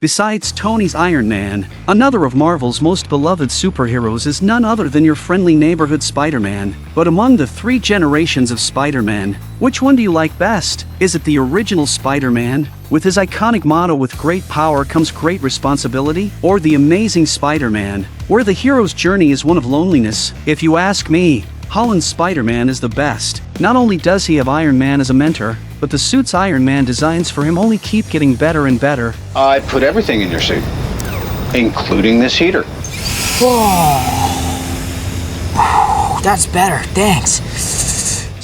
Besides Tony's Iron Man, another of Marvel's most beloved superheroes is none other than your friendly neighborhood Spider-Man. But among the three generations of Spider-Man, which one do you like best? Is it the original Spider-Man, with his iconic motto "with great power comes great responsibility"? Or the Amazing Spider-Man, where the hero's journey is one of loneliness? If you ask me, Holland's Spider-Man is the best. Not only does he have Iron Man as a mentor, but the suits Iron Man designs for him only keep getting better and better. I put everything in your suit, including this heater. Whoa. That's better, thanks.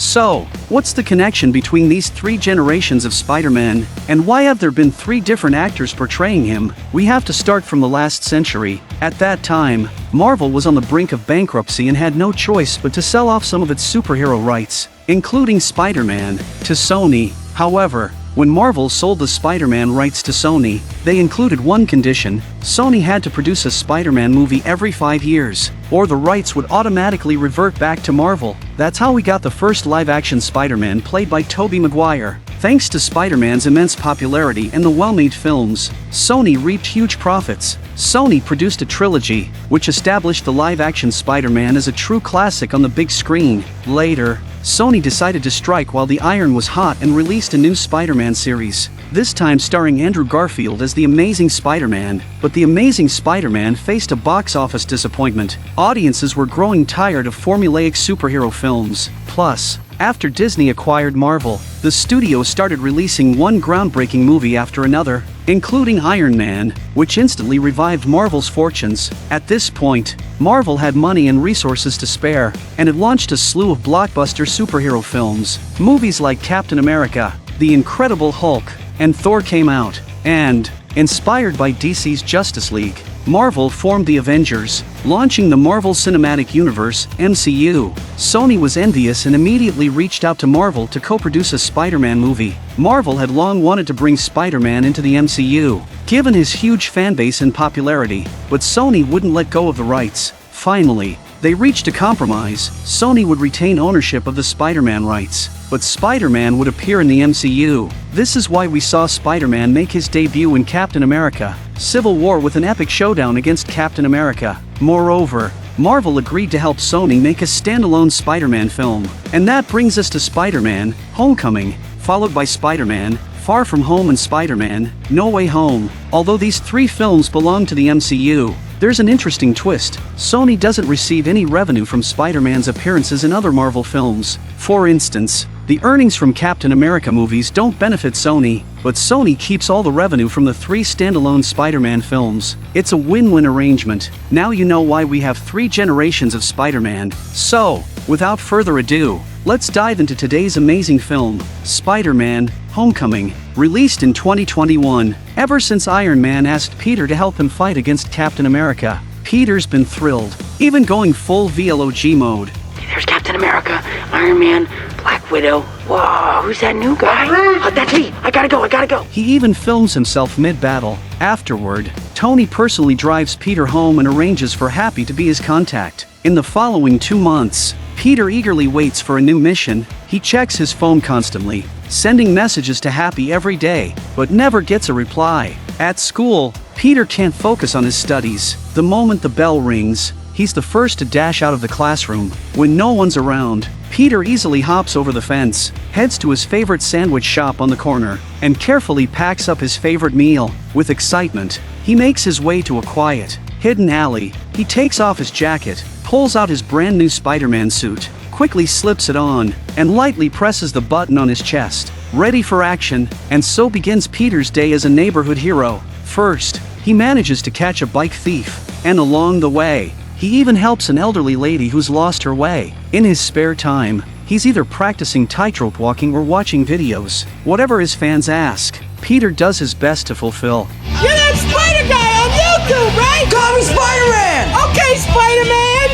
So, what's the connection between these three generations of Spider-Man, and why have there been three different actors portraying him? We have to start from the last century. At that time, Marvel was on the brink of bankruptcy and had no choice but to sell off some of its superhero rights, including Spider-Man, to Sony. However, when Marvel sold the Spider-Man rights to Sony, they included one condition: Sony had to produce a Spider-Man movie every 5 years, or the rights would automatically revert back to Marvel. That's how we got the first live-action Spider-Man, played by Tobey Maguire. Thanks to Spider-Man's immense popularity and the well-made films, Sony reaped huge profits. Sony produced a trilogy, which established the live-action Spider-Man as a true classic on the big screen. Later, Sony decided to strike while the iron was hot and released a new Spider-Man series, this time starring Andrew Garfield as the Amazing Spider-Man. But the Amazing Spider-Man faced a box office disappointment. Audiences were growing tired of formulaic superhero films. Plus, after Disney acquired Marvel, the studio started releasing one groundbreaking movie after another, including Iron Man, which instantly revived Marvel's fortunes. At this point, Marvel had money and resources to spare, and it launched a slew of blockbuster superhero films. Movies like Captain America, The Incredible Hulk, and Thor came out, and, inspired by DC's Justice League, Marvel formed the Avengers, launching the Marvel Cinematic Universe, MCU. Sony was envious and immediately reached out to Marvel to co-produce a Spider-Man movie. Marvel had long wanted to bring Spider-Man into the MCU, given his huge fanbase and popularity, but Sony wouldn't let go of the rights. Finally, they reached a compromise. Sony would retain ownership of the Spider-Man rights, but Spider-Man would appear in the MCU. This is why we saw Spider-Man make his debut in Captain America: Civil War with an epic showdown against Captain America. Moreover, Marvel agreed to help Sony make a standalone Spider-Man film. And that brings us to Spider-Man: Homecoming, followed by Spider-Man: Far From Home and Spider-Man: No Way Home. Although these three films belong to the MCU, there's an interesting twist. Sony doesn't receive any revenue from Spider-Man's appearances in other Marvel films. For instance, the earnings from Captain America movies don't benefit Sony, but Sony keeps all the revenue from the three standalone Spider-Man films. It's a win-win arrangement. Now you know why we have three generations of Spider-Man. So, without further ado, let's dive into today's amazing film, Spider-Man: Homecoming, released in 2021. Ever since Iron Man asked Peter to help him fight against Captain America, Peter's been thrilled, even going full VLOG mode. There's Captain America, Iron Man, Black Widow. Whoa, who's that new guy? Oh, that's me. I gotta go. He even films himself mid-battle. Afterward, Tony personally drives Peter home and arranges for Happy to be his contact. In the following 2 months, Peter eagerly waits for a new mission. He checks his phone constantly, sending messages to Happy every day, but never gets a reply. At school, Peter can't focus on his studies. The moment the bell rings, he's the first to dash out of the classroom. When no one's around, Peter easily hops over the fence, heads to his favorite sandwich shop on the corner, and carefully packs up his favorite meal. With excitement, he makes his way to a quiet, hidden alley. He takes off his jacket, pulls out his brand new Spider-Man suit, quickly slips it on, and lightly presses the button on his chest, ready for action. And so begins Peter's day as a neighborhood hero. First, he manages to catch a bike thief, and along the way, he even helps an elderly lady who's lost her way. In his spare time, he's either practicing tightrope walking or watching videos. Whatever his fans ask, Peter does his best to fulfill. You're that Spider guy on YouTube, right? Call me Spider-Man! Okay, Spider-Man!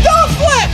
Don't flip!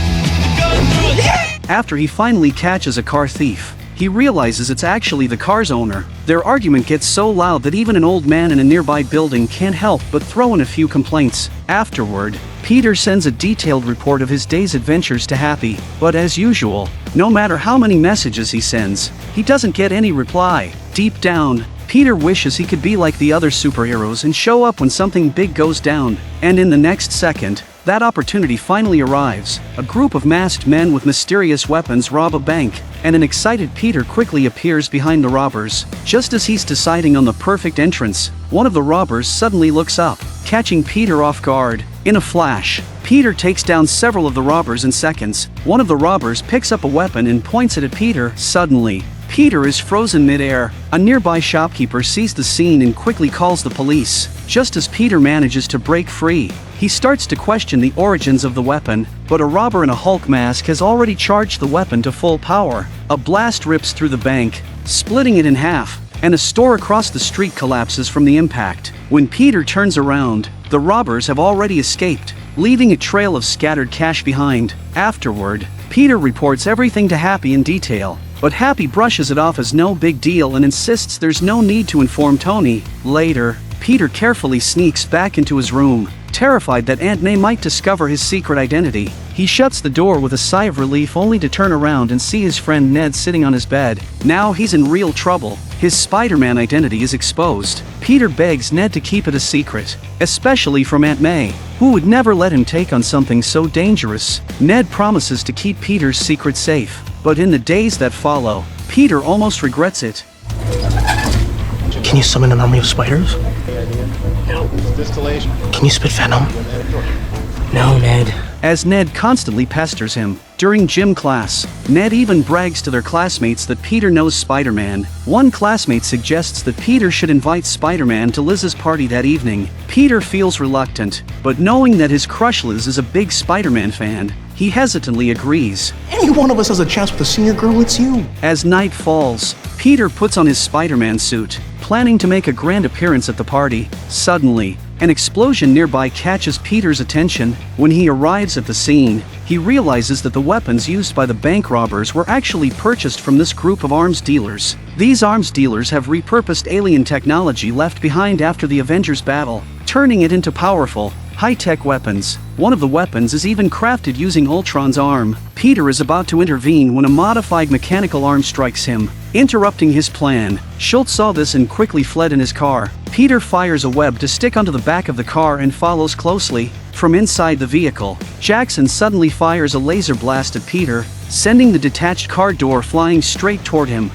Yeah! After he finally catches a car thief, he realizes it's actually the car's owner. Their argument gets so loud that even an old man in a nearby building can't help but throw in a few complaints. Afterward, Peter sends a detailed report of his day's adventures to Happy, but as usual, no matter how many messages he sends, he doesn't get any reply. Deep down, Peter wishes he could be like the other superheroes and show up when something big goes down, and in the next second, that opportunity finally arrives. A group of masked men with mysterious weapons rob a bank, and an excited Peter quickly appears behind the robbers. Just as he's deciding on the perfect entrance, one of the robbers suddenly looks up, catching Peter off guard. In a flash, Peter takes down several of the robbers in seconds. One of the robbers picks up a weapon and points it at Peter. Suddenly, Peter is frozen mid-air. A nearby shopkeeper sees the scene and quickly calls the police. Just as Peter manages to break free, he starts to question the origins of the weapon, but a robber in a Hulk mask has already charged the weapon to full power. A blast rips through the bank, splitting it in half, and a store across the street collapses from the impact. When Peter turns around, the robbers have already escaped, leaving a trail of scattered cash behind. Afterward, Peter reports everything to Happy in detail, but Happy brushes it off as no big deal and insists there's no need to inform Tony. Later, Peter carefully sneaks back into his room, terrified that Aunt May might discover his secret identity. He shuts the door with a sigh of relief only to turn around and see his friend Ned sitting on his bed. Now he's in real trouble. His Spider-Man identity is exposed. Peter begs Ned to keep it a secret, especially from Aunt May, who would never let him take on something so dangerous. Ned promises to keep Peter's secret safe, but in the days that follow, Peter almost regrets it. Can you summon an army of spiders? No. Can you spit venom? No, Ned. As Ned constantly pesters him. During gym class, Ned even brags to their classmates that Peter knows Spider-Man. One classmate suggests that Peter should invite Spider-Man to Liz's party that evening. Peter feels reluctant, but knowing that his crush Liz is a big Spider-Man fan, he hesitantly agrees. Any one of us has a chance with a senior girl, it's you. As night falls, Peter puts on his Spider-Man suit, planning to make a grand appearance at the party. Suddenly, an explosion nearby catches Peter's attention. When he arrives at the scene, he realizes that the weapons used by the bank robbers were actually purchased from this group of arms dealers. These arms dealers have repurposed alien technology left behind after the Avengers battle, turning it into powerful, high-tech weapons. One of the weapons is even crafted using Ultron's arm. Peter is about to intervene when a modified mechanical arm strikes him, interrupting his plan. Schultz saw this and quickly fled in his car. Peter fires a web to stick onto the back of the car and follows closely. From inside the vehicle, Jackson suddenly fires a laser blast at Peter, sending the detached car door flying straight toward him.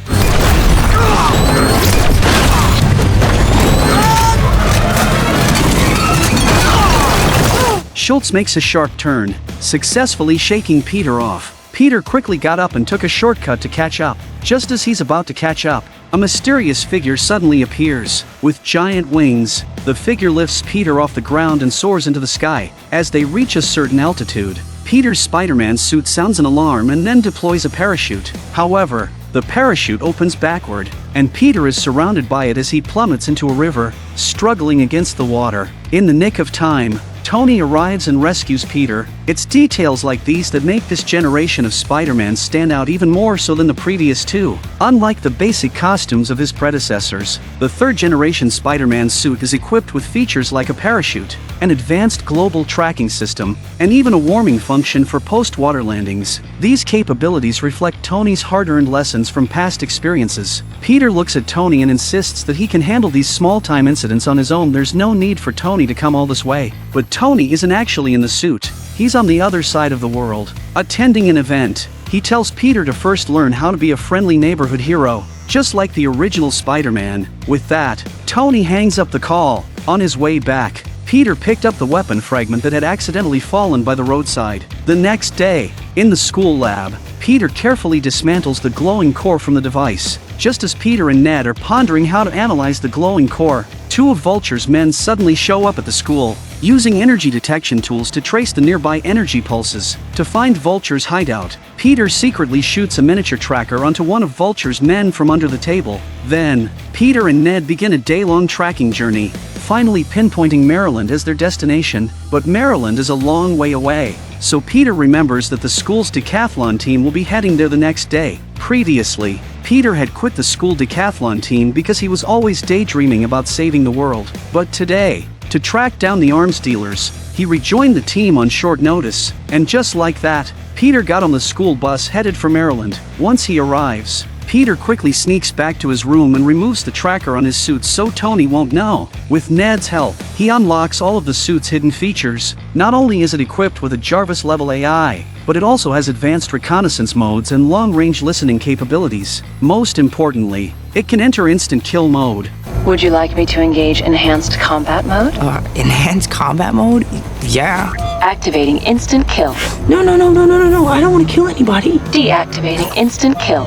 Schultz makes a sharp turn, successfully shaking Peter off. Peter quickly got up and took a shortcut to catch up. Just as he's about to catch up, a mysterious figure suddenly appears. With giant wings, the figure lifts Peter off the ground and soars into the sky. As they reach a certain altitude, Peter's Spider-Man suit sounds an alarm and then deploys a parachute. However, the parachute opens backward, and Peter is surrounded by it as he plummets into a river, struggling against the water. In the nick of time, Tony arrives and rescues Peter. It's details like these that make this generation of Spider-Man stand out even more so than the previous two. Unlike the basic costumes of his predecessors, the third-generation Spider-Man suit is equipped with features like a parachute, an advanced global tracking system, and even a warming function for post-water landings. These capabilities reflect Tony's hard-earned lessons from past experiences. Peter looks at Tony and insists that he can handle these small-time incidents on his own. There's no need for Tony to come all this way. But Tony isn't actually in the suit. He's on the other side of the world, attending an event. He tells Peter to first learn how to be a friendly neighborhood hero, just like the original Spider-Man. With that, Tony hangs up the call. On his way back, Peter picked up the weapon fragment that had accidentally fallen by the roadside. The next day, in the school lab, Peter carefully dismantles the glowing core from the device. Just as Peter and Ned are pondering how to analyze the glowing core, two of Vulture's men suddenly show up at the school, using energy detection tools to trace the nearby energy pulses. To find Vulture's hideout, Peter secretly shoots a miniature tracker onto one of Vulture's men from under the table. Then, Peter and Ned begin a day-long tracking journey, finally pinpointing Maryland as their destination. But Maryland is a long way away, so Peter remembers that the school's decathlon team will be heading there the next day. Previously, Peter had quit the school decathlon team because he was always daydreaming about saving the world. But today, to track down the arms dealers, he rejoined the team on short notice, and just like that, Peter got on the school bus headed for Maryland. Once he arrives, Peter quickly sneaks back to his room and removes the tracker on his suit so Tony won't know. With Ned's help, he unlocks all of the suit's hidden features. Not only is it equipped with a Jarvis-level AI, but it also has advanced reconnaissance modes and long-range listening capabilities. Most importantly, it can enter instant kill mode. Would you like me to engage enhanced combat mode? Enhanced combat mode? Yeah. Activating instant kill. No. I don't want to kill anybody. Deactivating instant kill.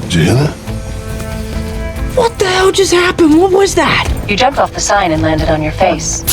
Did you hear that? What the hell just happened? What was that? You jumped off the sign and landed on your face.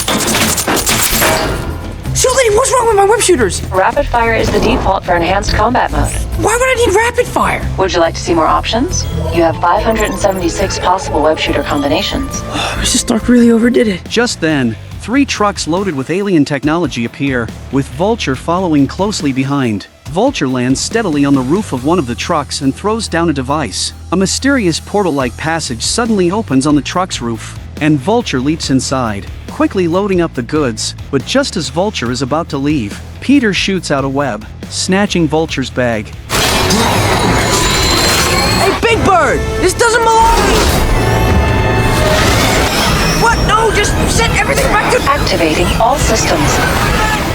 So, lady, what's wrong with my web shooters? Rapid fire is the default for enhanced combat mode. Why would I need rapid fire? Would you like to see more options? You have 576 possible web shooter combinations. Mr. Stark really overdid it. Just then, 3 trucks loaded with alien technology appear, with Vulture following closely behind. Vulture lands steadily on the roof of one of the trucks and throws down a device. A mysterious portal-like passage suddenly opens on the truck's roof, and Vulture leaps inside, quickly loading up the goods. But just as Vulture is about to leave, Peter shoots out a web, snatching Vulture's bag. Hey, Big Bird! This doesn't belong to me! What? No, just set everything back to... Activating all systems.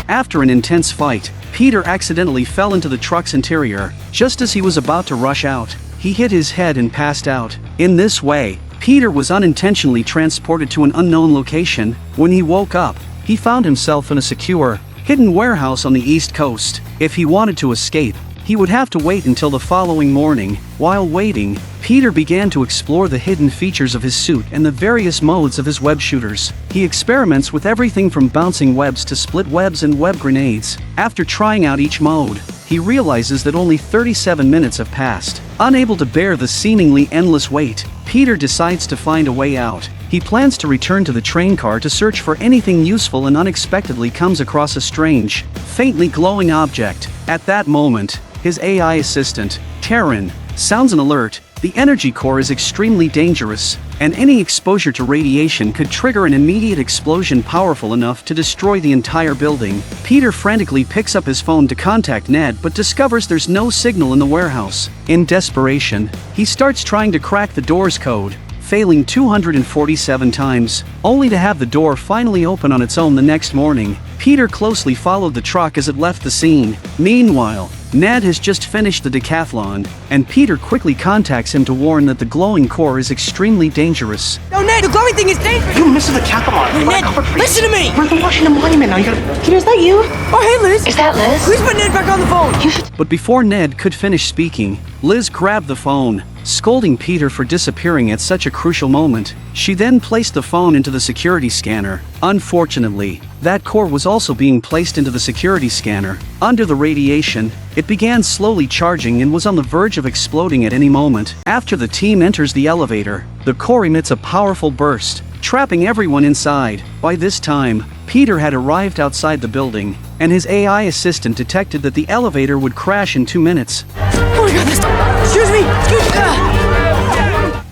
After an intense fight, Peter accidentally fell into the truck's interior. Just as he was about to rush out, he hit his head and passed out. In this way, Peter was unintentionally transported to an unknown location. When he woke up, he found himself in a secure, hidden warehouse on the East Coast. If he wanted to escape, he would have to wait until the following morning. While waiting, Peter began to explore the hidden features of his suit and the various modes of his web shooters. He experiments with everything from bouncing webs to split webs and web grenades. After trying out each mode, he realizes that only 37 minutes have passed. Unable to bear the seemingly endless wait, Peter decides to find a way out. He plans to return to the train car to search for anything useful and unexpectedly comes across a strange, faintly glowing object. At that moment, his AI assistant, Terran, sounds an alert. The energy core is extremely dangerous, and any exposure to radiation could trigger an immediate explosion powerful enough to destroy the entire building. Peter frantically picks up his phone to contact Ned but discovers there's no signal in the warehouse. In desperation, he starts trying to crack the door's code, failing 247 times, only to have the door finally open on its own the next morning. Peter closely followed the truck as it left the scene. Meanwhile, Ned has just finished the decathlon, and Peter quickly contacts him to warn that the glowing core is extremely dangerous. No, Ned, the glowing thing is dangerous! You missed the decathlon. Hey, Ned, listen to me! We're the Washington Monument now. You gotta... Peter, is that you? Oh, hey, Liz! Is that Liz? Please put Ned back on the phone! You should... But before Ned could finish speaking, Liz grabbed the phone, scolding Peter for disappearing at such a crucial moment. She then placed the phone into the security scanner. Unfortunately, that core was also being placed into the security scanner. Under the radiation, it began slowly charging and was on the verge of exploding at any moment. After the team enters the elevator, the core emits a powerful burst, trapping everyone inside. By this time, Peter had arrived outside the building, and his AI assistant detected that the elevator would crash in 2 minutes. Oh my god, this... Excuse me!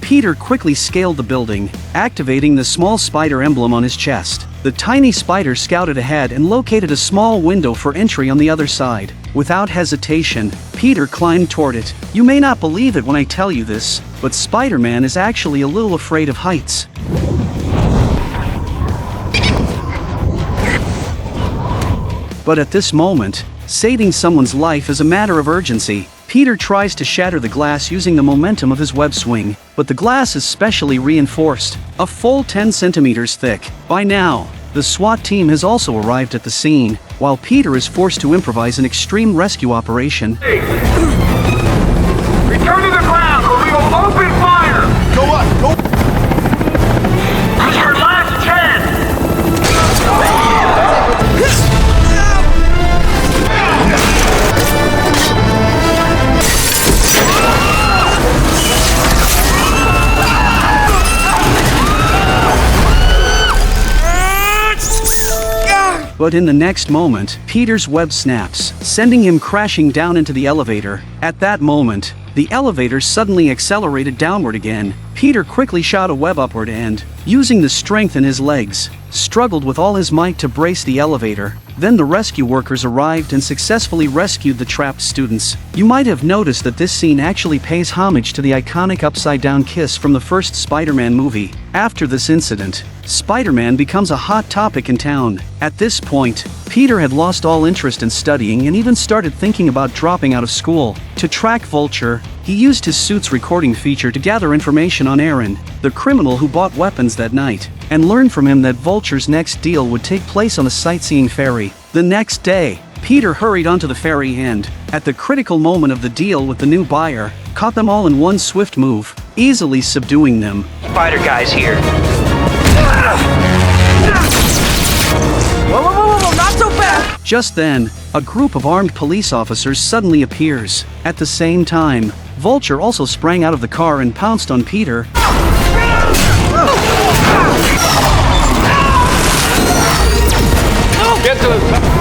Peter quickly scaled the building, activating the small spider emblem on his chest. The tiny spider scouted ahead and located a small window for entry on the other side. Without hesitation, Peter climbed toward it. You may not believe it when I tell you this, but Spider-Man is actually a little afraid of heights. But at this moment, saving someone's life is a matter of urgency. Peter tries to shatter the glass using the momentum of his web swing, but the glass is specially reinforced, a full 10 centimeters thick. By now, the SWAT team has also arrived at the scene, while Peter is forced to improvise an extreme rescue operation. Return to the ground or we will open fire! Go up! Go! This is your last chance! But in the next moment, Peter's web snaps, sending him crashing down into the elevator. At that moment, the elevator suddenly accelerated downward again. Peter quickly shot a web upward and, using the strength in his legs, struggled with all his might to brace the elevator. Then the rescue workers arrived and successfully rescued the trapped students. You might have noticed that this scene actually pays homage to the iconic upside-down kiss from the first Spider-Man movie. After this incident, Spider-Man becomes a hot topic in town. At this point, Peter had lost all interest in studying and even started thinking about dropping out of school. To track Vulture, he used his suit's recording feature to gather information on Aaron, the criminal who bought weapons that night, and learn from him that Vulture's next deal would take place on a sightseeing ferry. The next day, Peter hurried onto the ferry and, at the critical moment of the deal with the new buyer, caught them all in one swift move, easily subduing them. Spider guy's here. Whoa, not so fast! Just then, a group of armed police officers suddenly appears. At the same time, Vulture also sprang out of the car and pounced on Peter. Get to the...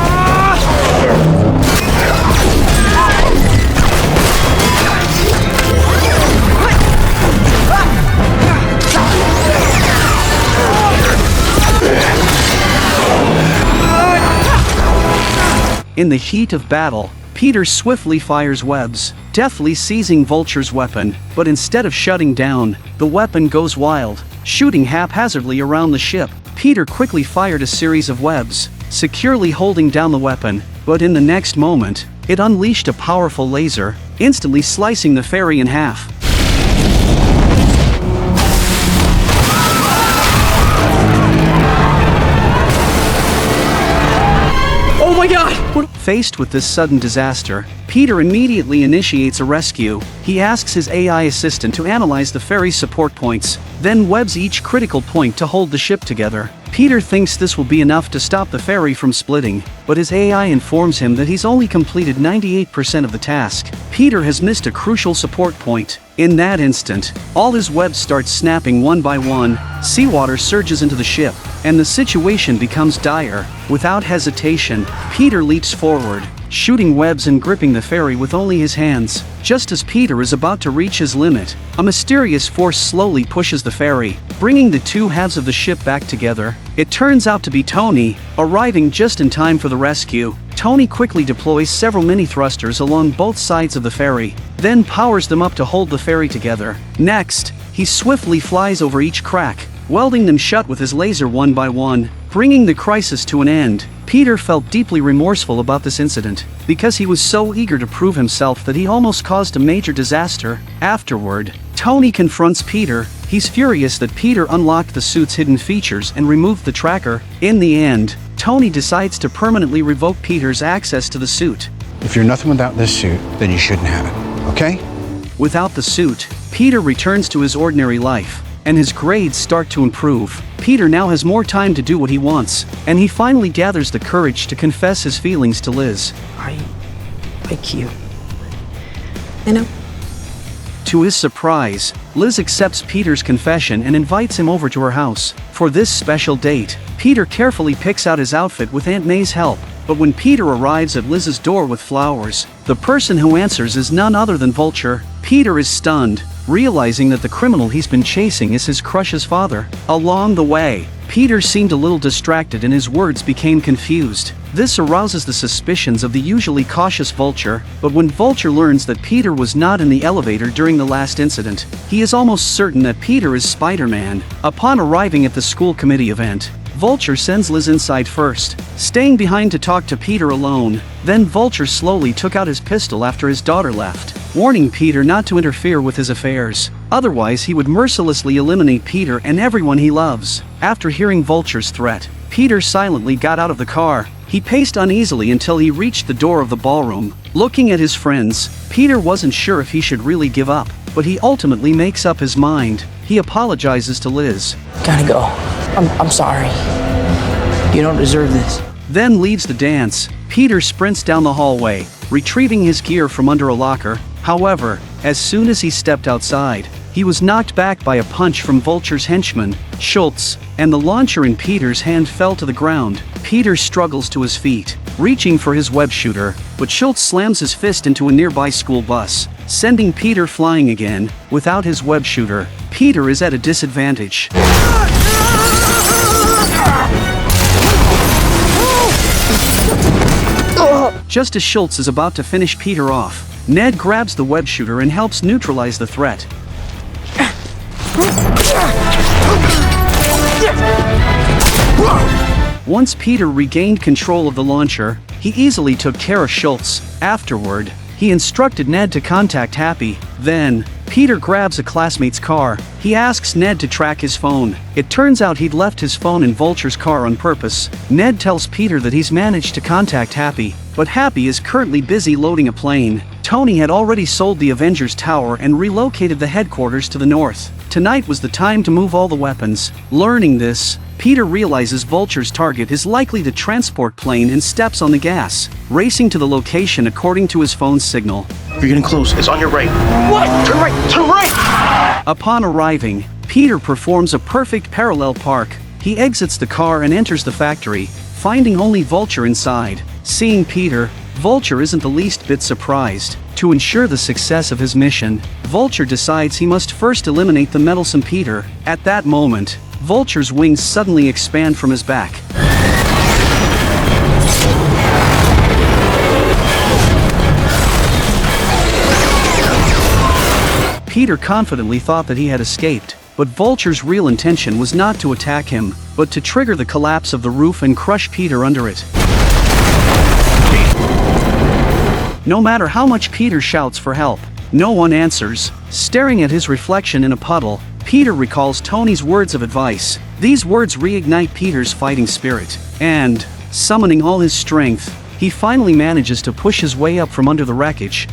In the heat of battle, Peter swiftly fires webs, deftly seizing Vulture's weapon, but instead of shutting down, the weapon goes wild, shooting haphazardly around the ship. Peter quickly fired a series of webs, securely holding down the weapon, but in the next moment, it unleashed a powerful laser, instantly slicing the ferry in half. Oh my god! Faced with this sudden disaster, Peter immediately initiates a rescue. He asks his AI assistant to analyze the ferry's support points, then webs each critical point to hold the ship together. Peter thinks this will be enough to stop the ferry from splitting, but his AI informs him that he's only completed 98% of the task. Peter has missed a crucial support point. In that instant, all his webs start snapping one by one, seawater surges into the ship, and the situation becomes dire. Without hesitation, Peter leaps forward, shooting webs and gripping the ferry with only his hands. Just as Peter is about to reach his limit, a mysterious force slowly pushes the ferry, bringing the two halves of the ship back together. It turns out to be Tony, arriving just in time for the rescue. Tony quickly deploys several mini-thrusters along both sides of the ferry, then powers them up to hold the ferry together. Next, he swiftly flies over each crack, welding them shut with his laser one by one, bringing the crisis to an end. Peter felt deeply remorseful about this incident, because he was so eager to prove himself that he almost caused a major disaster. Afterward, Tony confronts Peter. He's furious that Peter unlocked the suit's hidden features and removed the tracker. In the end, Tony decides to permanently revoke Peter's access to the suit. If you're nothing without this suit, then you shouldn't have it, okay? Without the suit, Peter returns to his ordinary life, and his grades start to improve. Peter now has more time to do what he wants, and he finally gathers the courage to confess his feelings to Liz. I like you. I know. To his surprise, Liz accepts Peter's confession and invites him over to her house. For this special date, Peter carefully picks out his outfit with Aunt May's help, but when Peter arrives at Liz's door with flowers, the person who answers is none other than Vulture. Peter is stunned, realizing that the criminal he's been chasing is his crush's father. Along the way, Peter seemed a little distracted and his words became confused. This arouses the suspicions of the usually cautious Vulture, but when Vulture learns that Peter was not in the elevator during the last incident, he is almost certain that Peter is Spider-Man. Upon arriving at the school committee event, Vulture sends Liz inside first, staying behind to talk to Peter alone. Then Vulture slowly took out his pistol after his daughter left, warning Peter not to interfere with his affairs. Otherwise, he would mercilessly eliminate Peter and everyone he loves. After hearing Vulture's threat, Peter silently got out of the car. He paced uneasily until he reached the door of the ballroom. Looking at his friends, Peter wasn't sure if he should really give up, but he ultimately makes up his mind. He apologizes to Liz. Gotta go. I'm sorry. You don't deserve this. Then leaves the dance. Peter sprints down the hallway, retrieving his gear from under a locker. However, as soon as he stepped outside, he was knocked back by a punch from Vulture's henchman, Schultz, and the launcher in Peter's hand fell to the ground. Peter struggles to his feet, reaching for his web shooter, but Schultz slams his fist into a nearby school bus, sending Peter flying again. Without his web shooter, Peter is at a disadvantage. Just as Schultz is about to finish Peter off, Ned grabs the web shooter and helps neutralize the threat. Once Peter regained control of the launcher, he easily took care of Schultz. Afterward, he instructed Ned to contact Happy. Then, Peter grabs a classmate's car. He asks Ned to track his phone. It turns out he'd left his phone in Vulture's car on purpose. Ned tells Peter that he's managed to contact Happy, but Happy is currently busy loading a plane. Tony had already sold the Avengers Tower and relocated the headquarters to the north. Tonight was the time to move all the weapons. Learning this, Peter realizes Vulture's target is likely the transport plane and steps on the gas, racing to the location according to his phone's signal. You're getting close. It's on your right. What? Turn right! Turn right! Upon arriving, Peter performs a perfect parallel park. He exits the car and enters the factory, finding only Vulture inside. Seeing Peter, Vulture isn't the least bit surprised. To ensure the success of his mission, Vulture decides he must first eliminate the meddlesome Peter. At that moment, Vulture's wings suddenly expand from his back. Peter confidently thought that he had escaped, but Vulture's real intention was not to attack him, but to trigger the collapse of the roof and crush Peter under it. No matter how much Peter shouts for help, no one answers. Staring at his reflection in a puddle, Peter recalls Tony's words of advice. These words reignite Peter's fighting spirit, and, summoning all his strength, he finally manages to push his way up from under the wreckage.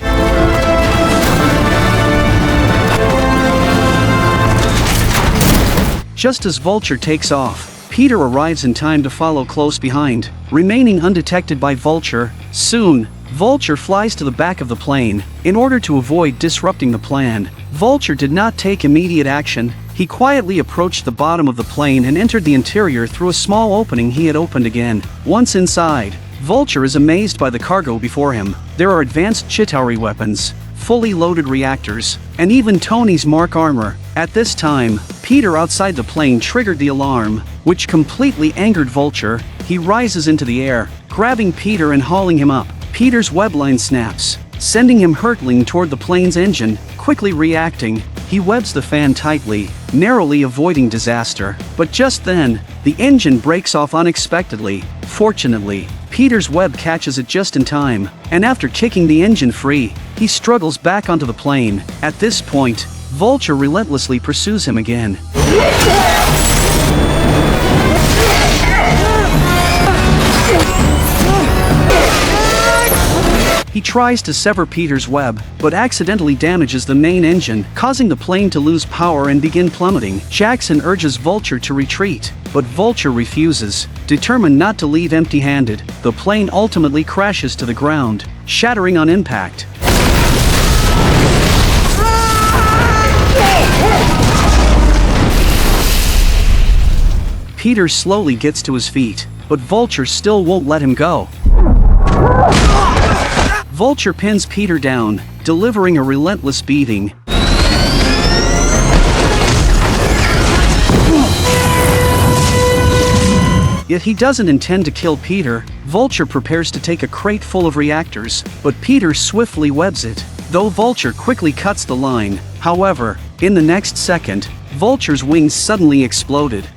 Just as Vulture takes off, Peter arrives in time to follow close behind, remaining undetected by Vulture. Soon, Vulture flies to the back of the plane. In order to avoid disrupting the plan, Vulture did not take immediate action. He quietly approached the bottom of the plane and entered the interior through a small opening he had opened again. Once inside, Vulture is amazed by the cargo before him. There are advanced Chitauri weapons, fully loaded reactors, and even Tony's Mark armor. At this time, Peter outside the plane triggered the alarm, which completely angered Vulture. He rises into the air, grabbing Peter and hauling him up. Peter's webline snaps, sending him hurtling toward the plane's engine. Quickly reacting, he webs the fan tightly, narrowly avoiding disaster. But just then, the engine breaks off unexpectedly. Fortunately, Peter's web catches it just in time, and after kicking the engine free, he struggles back onto the plane. At this point, Vulture relentlessly pursues him again. He tries to sever Peter's web, but accidentally damages the main engine, causing the plane to lose power and begin plummeting. Jackson urges Vulture to retreat, but Vulture refuses. Determined not to leave empty-handed, the plane ultimately crashes to the ground, shattering on impact. Peter slowly gets to his feet, but Vulture still won't let him go. Vulture pins Peter down, delivering a relentless beating. Yet he doesn't intend to kill Peter. Vulture prepares to take a crate full of reactors, but Peter swiftly webs it, though Vulture quickly cuts the line. However, in the next second, Vulture's wings suddenly exploded.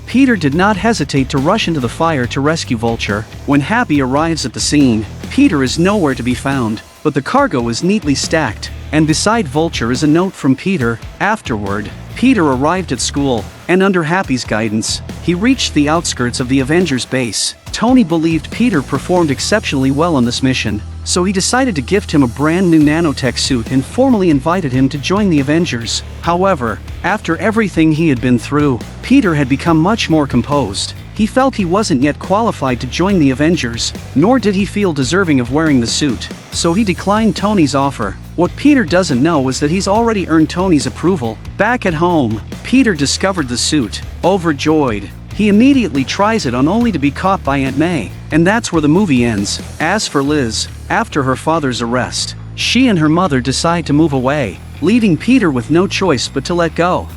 Peter did not hesitate to rush into the fire to rescue Vulture. When Happy arrives at the scene, Peter is nowhere to be found, but the cargo is neatly stacked, and beside Vulture is a note from Peter. Afterward, Peter arrived at school, and under Happy's guidance, he reached the outskirts of the Avengers base. Tony believed Peter performed exceptionally well on this mission, so he decided to gift him a brand new nanotech suit and formally invited him to join the Avengers. However, after everything he had been through, Peter had become much more composed. He felt he wasn't yet qualified to join the Avengers, nor did he feel deserving of wearing the suit, so he declined Tony's offer. What Peter doesn't know is that he's already earned Tony's approval. Back at home, Peter discovered the suit. Overjoyed, he immediately tries it on only to be caught by Aunt May, and that's where the movie ends. As for Liz, after her father's arrest, she and her mother decide to move away, leaving Peter with no choice but to let go.